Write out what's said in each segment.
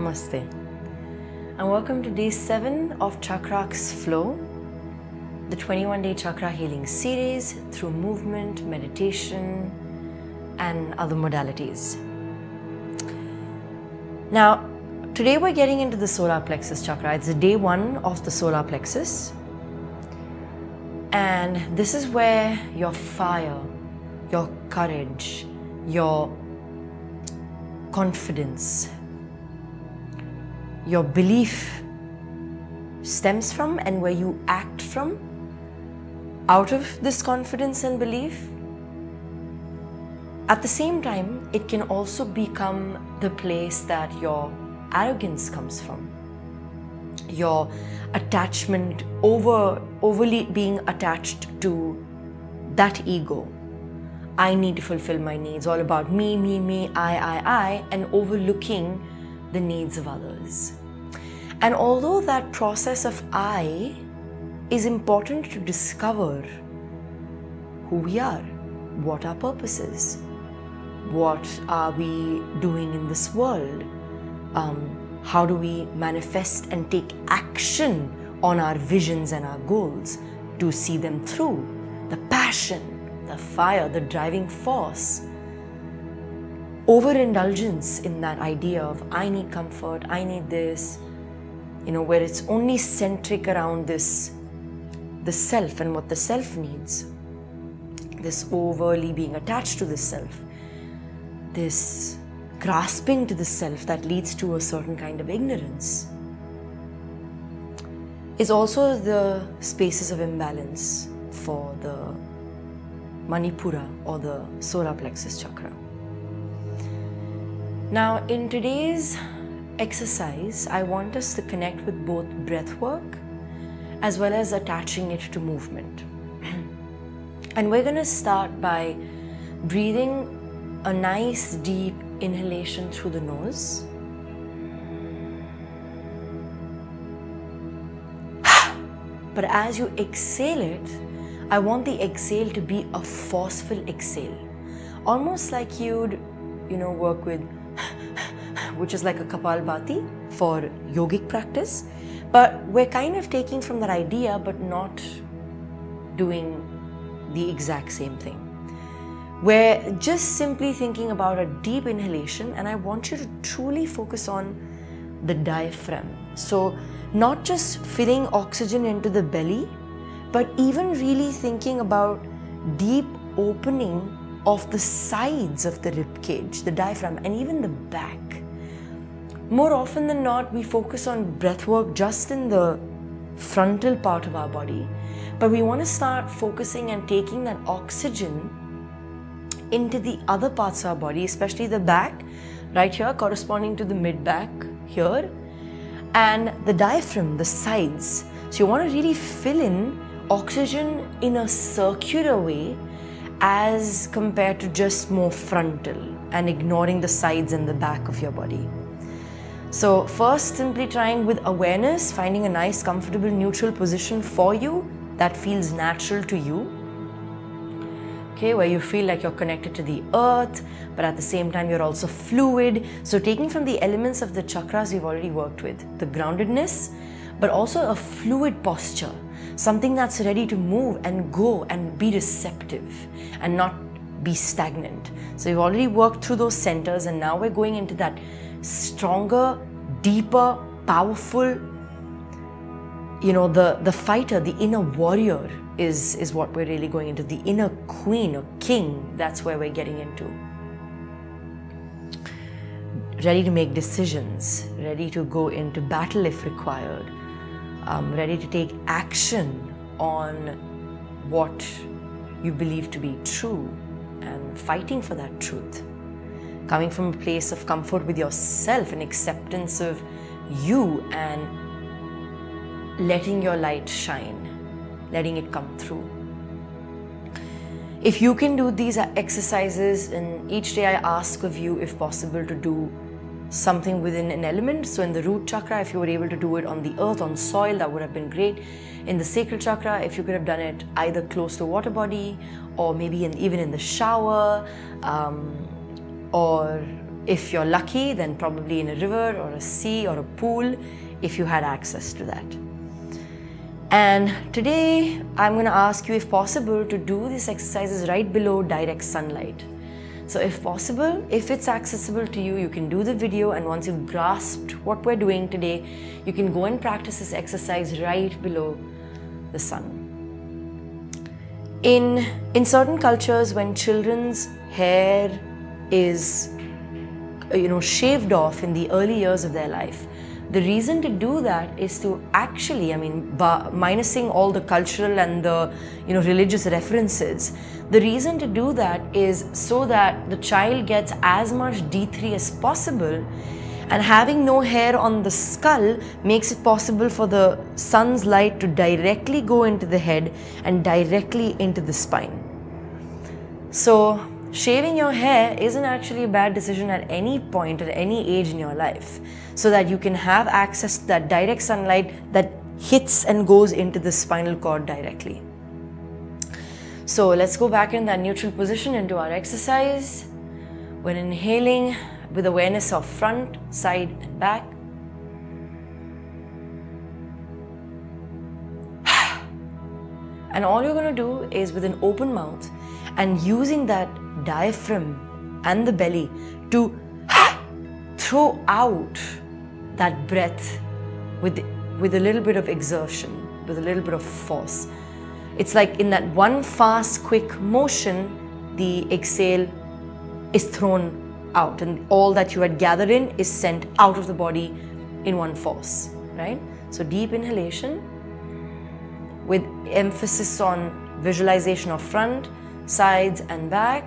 Namaste, and welcome to day 7 of Chakra's Flow, the 21-day chakra healing series through movement, meditation, and other modalities. Now, today we're getting into the solar plexus chakra. It's day 1 of the solar plexus, and this is where your fire, your courage, your confidence, your belief stems from, and where you act from out of this confidence and belief. At the same time, it can also become the place that your arrogance comes from, your attachment, overly being attached to that ego. I need to fulfill my needs, all about me, I, and overlooking the needs of others. And although that process of I is important to discover who we are, what our purpose is, what are we doing in this world, how do we manifest and take action on our visions and our goals to see them through, the passion, the fire, the driving force. Overindulgence in that idea of I need comfort, I need this, where it's only centric around the self and what the self needs. This overly being attached to the self, this grasping to the self that leads to a certain kind of ignorance, is also the spaces of imbalance for the Manipura or the solar plexus chakra. Now, in today's exercise, I want us to connect with both breath work as well as attaching it to movement. And we're going to start by breathing a nice deep inhalation through the nose. But as you exhale it, I want the exhale to be a forceful exhale. Almost like you'd, work with which is like a Kapalbhati for yogic practice. But we're kind of taking from that idea, but not doing the exact same thing. We're just simply thinking about a deep inhalation, and I want you to truly focus on the diaphragm. So not just filling oxygen into the belly, but even really thinking about deep opening of the sides of the rib cage, the diaphragm, and even the back. More often than not, we focus on breath work just in the frontal part of our body, but we want to start focusing and taking that oxygen into the other parts of our body, especially the back, right here, corresponding to the mid-back here, and the diaphragm, the sides. So you want to really fill in oxygen in a circular way as compared to just more frontal and ignoring the sides and the back of your body. So first, simply trying with awareness, finding a nice, comfortable, neutral position for you that feels natural to you. Okay, where you feel like you're connected to the earth, but at the same time you're also fluid. So taking from the elements of the chakras we've already worked with, the groundedness, but also a fluid posture, something that's ready to move and go and be receptive and not be stagnant. So we've already worked through those centers, and now we're going into that stronger, deeper, powerful, the fighter, the inner warrior is what we're really going into. The inner queen or king, that's where we're getting into. Ready to make decisions, ready to go into battle if required, ready to take action on what you believe to be true and fighting for that truth. Coming from a place of comfort with yourself and acceptance of you and letting your light shine, letting it come through. If you can do these exercises, and each day I ask of you, if possible, to do something within an element. So in the root chakra, if you were able to do it on the earth, on soil, that would have been great. In the sacral chakra, if you could have done it either close to a water body or maybe even in the shower, or if you're lucky, then probably in a river or a sea or a pool, if you had access to that. And today I'm going to ask you, if possible, to do these exercises right below direct sunlight. So if possible, if it's accessible to you, you can do the video, and once you've grasped what we're doing today, you can go and practice this exercise right below the sun. In certain cultures, when children's hair is shaved off in the early years of their life, the reason to do that is to actually, minusing all the cultural and the religious references, the reason to do that is so that the child gets as much D3 as possible, and having no hair on the skull makes it possible for the sun's light to directly go into the head and directly into the spine. So shaving your hair isn't actually a bad decision at any point, at any age in your life, so that you can have access to that direct sunlight that hits and goes into the spinal cord directly. So let's go back in that neutral position into our exercise. When inhaling, with awareness of front, side and back. And all you're going to do is, with an open mouth and using that diaphragm and the belly, to throw out that breath with a little bit of exertion, with a little bit of force. It's like in that one fast, quick motion, the exhale is thrown out, and all that you had gathered in is sent out of the body in one force, right? So deep inhalation with emphasis on visualization of front, sides and back.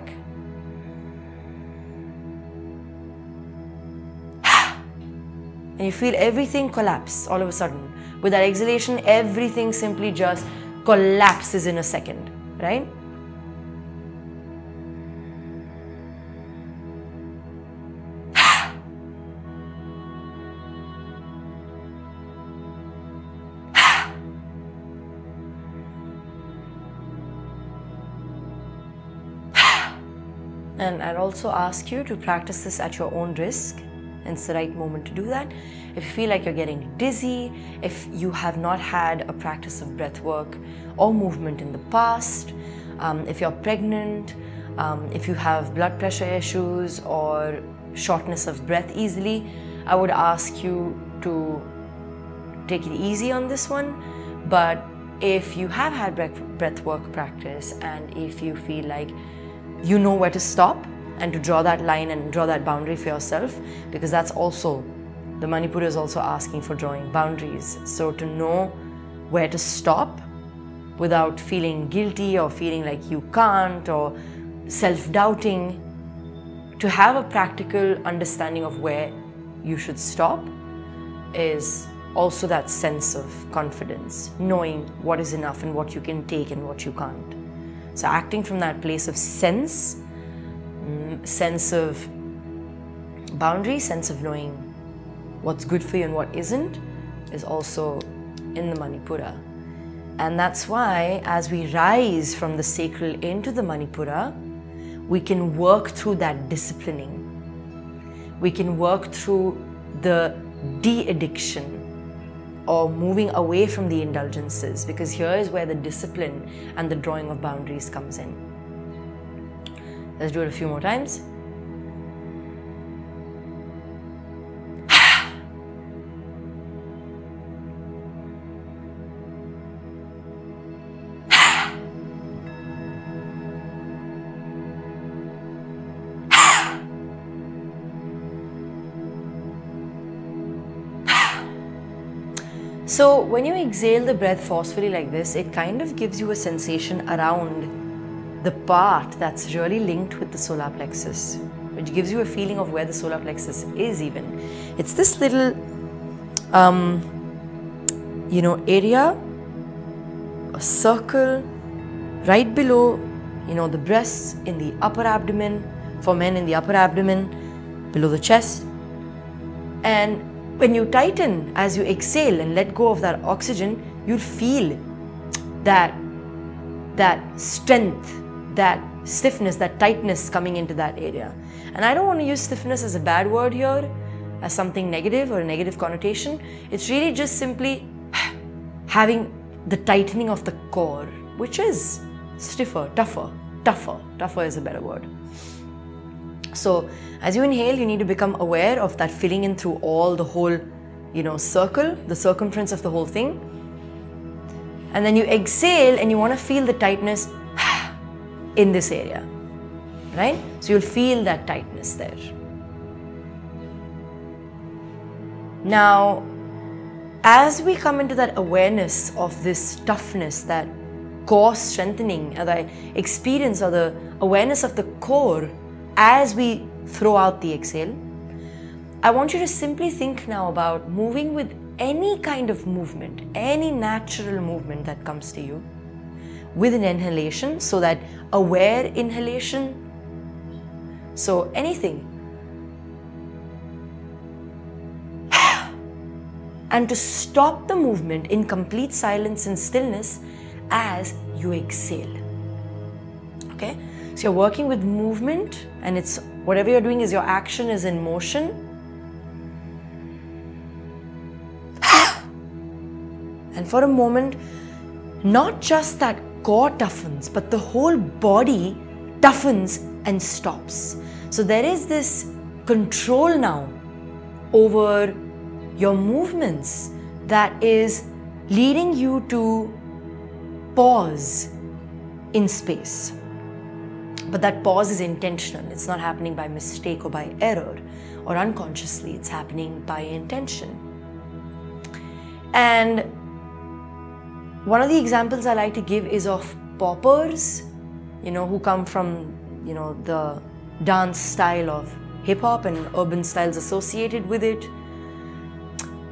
And you feel everything collapse all of a sudden. With that exhalation, everything simply just collapses in a second, right? And I'd also ask you to practice this at your own risk, and it's the right moment to do that. If you feel like you're getting dizzy, if you have not had a practice of breath work or movement in the past, if you're pregnant, if you have blood pressure issues or shortness of breath easily, I would ask you to take it easy on this one. But if you have had breath work practice, and if you feel like you know where to stop and to draw that line and draw that boundary for yourself, because that's also, the Manipura is also asking for drawing boundaries. So to know where to stop without feeling guilty or feeling like you can't or self-doubting, to have a practical understanding of where you should stop is also that sense of confidence, knowing what is enough and what you can take and what you can't. So acting from that place of sense of boundary, sense of knowing what's good for you and what isn't, is also in the Manipura. And that's why as we rise from the sacral into the Manipura, we can work through that disciplining. We can work through the de-addiction or moving away from the indulgences, because here is where the discipline and the drawing of boundaries comes in. Let's do it a few more times. So when you exhale the breath forcefully like this, it kind of gives you a sensation around the part that's really linked with the solar plexus, which gives you a feeling of where the solar plexus is even. It's this little, area, a circle right below, the breasts, in the upper abdomen, for men in the upper abdomen, below the chest. And when you tighten as you exhale and let go of that oxygen, you'll feel that strength, that stiffness, that tightness coming into that area. And I don't want to use stiffness as a bad word here, as something negative or a negative connotation. It's really just simply having the tightening of the core, which is stiffer, tougher is a better word. So as you inhale, you need to become aware of that filling in through all the whole, circle, the circumference of the whole thing. And then you exhale and you want to feel the tightness in this area, right? So you'll feel that tightness there. Now, as we come into that awareness of this toughness, that core strengthening, or the experience or the awareness of the core as we throw out the exhale, I want you to simply think now about moving with any kind of movement, any natural movement that comes to you with an inhalation, so that aware inhalation, so anything. And to stop the movement in complete silence and stillness as you exhale. Okay? So you're working with movement, and it's whatever you're doing is your action is in motion. And for a moment, not just that core toughens, but the whole body toughens and stops. So there is this control now over your movements that is leading you to pause in space. But that pause is intentional. It's not happening by mistake or by error or unconsciously. It's happening by intention. And one of the examples I like to give is of poppers, who come from, the dance style of hip hop and urban styles associated with it.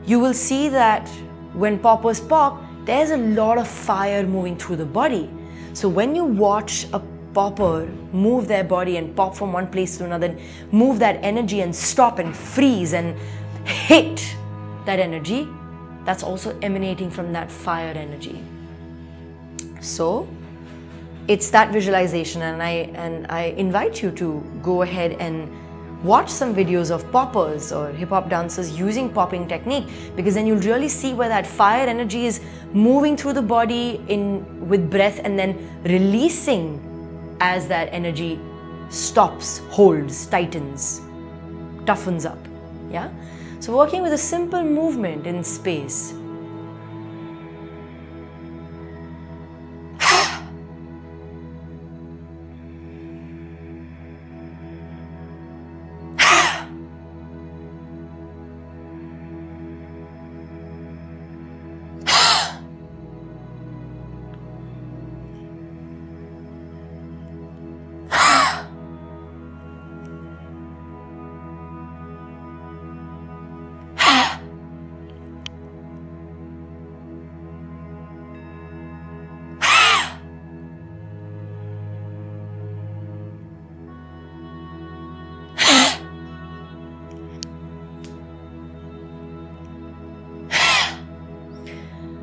You will see that when poppers pop, there's a lot of fire moving through the body. So when you watch a popper move their body and pop from one place to another, move that energy and stop and freeze and hit that energy, that's also emanating from that fire energy. So it's that visualization, and I invite you to go ahead and watch some videos of poppers or hip-hop dancers using popping technique, because then you'll really see where that fire energy is moving through the body with breath and then releasing as that energy stops, holds, tightens, toughens up. Yeah? So working with a simple movement in space.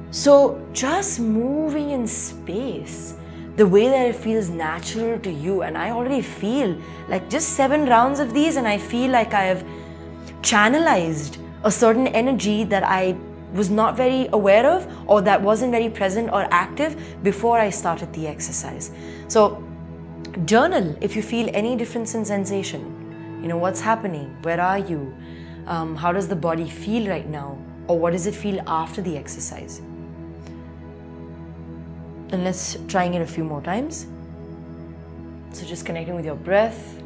So just moving in space, the way that it feels natural to you, and I already feel like just 7 rounds of these and I feel like I have channelized a certain energy that I was not very aware of, or that wasn't very present or active before I started the exercise. So journal if you feel any difference in sensation. What's happening? Where are you? How does the body feel right now? Or what does it feel after the exercise? And let's trying it a few more times. So just connecting with your breath.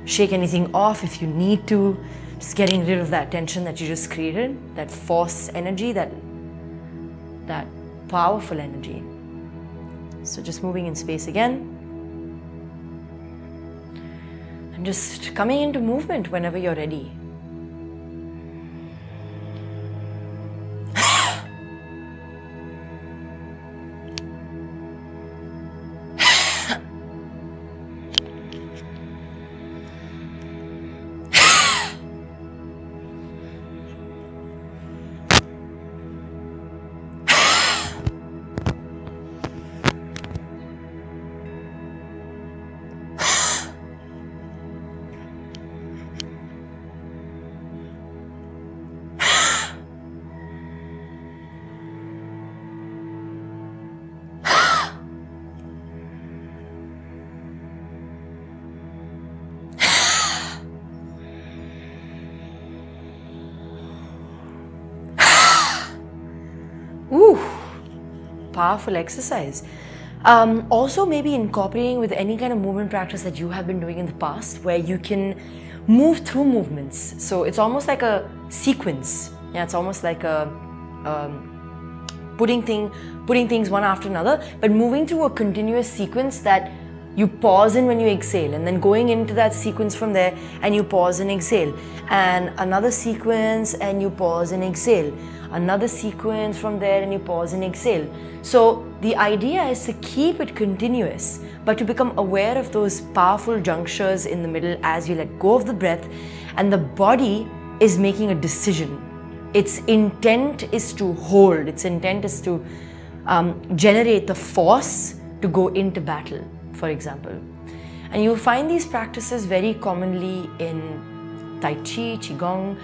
Shake anything off if you need to. Just getting rid of that tension that you just created, that force energy, that powerful energy. So just moving in space again. And just coming into movement whenever you're ready. Whew, powerful exercise. Also, maybe incorporating with any kind of movement practice that you have been doing in the past, where you can move through movements. So it's almost like a sequence. Yeah, it's almost like a putting things one after another, but moving through a continuous sequence that you pause in when you exhale, and then going into that sequence from there, and you pause and exhale, and another sequence and you pause and exhale, another sequence from there and you pause and exhale. So the idea is to keep it continuous, but to become aware of those powerful junctures in the middle as you let go of the breath, and the body is making a decision. Its intent is to hold, its intent is to generate the force to go into battle, for example. And you'll find these practices very commonly in Tai Chi, Qigong,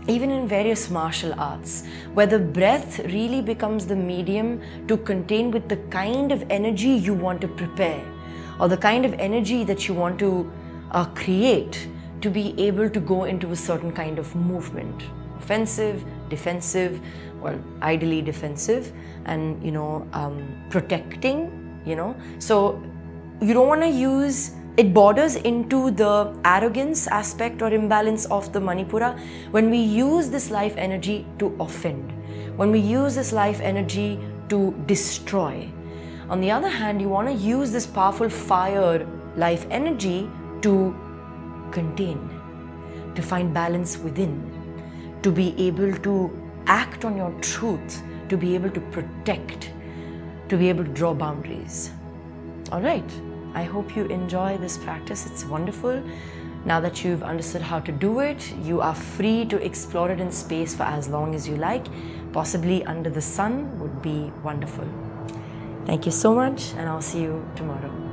even in various martial arts, where the breath really becomes the medium to contain with the kind of energy you want to prepare, or the kind of energy that you want to create to be able to go into a certain kind of movement. Offensive, defensive, well, ideally defensive, and protecting, So you don't want to use, it borders into the arrogance aspect or imbalance of the Manipura when we use this life energy to offend, when we use this life energy to destroy. On the other hand, you want to use this powerful fire life energy to contain, to find balance within, to be able to act on your truth, to be able to protect, to be able to draw boundaries. All right, I hope you enjoy this practice. It's wonderful. Now that you've understood how to do it, you are free to explore it in space for as long as you like. Possibly under the sun would be wonderful. Thank you so much, and I'll see you tomorrow.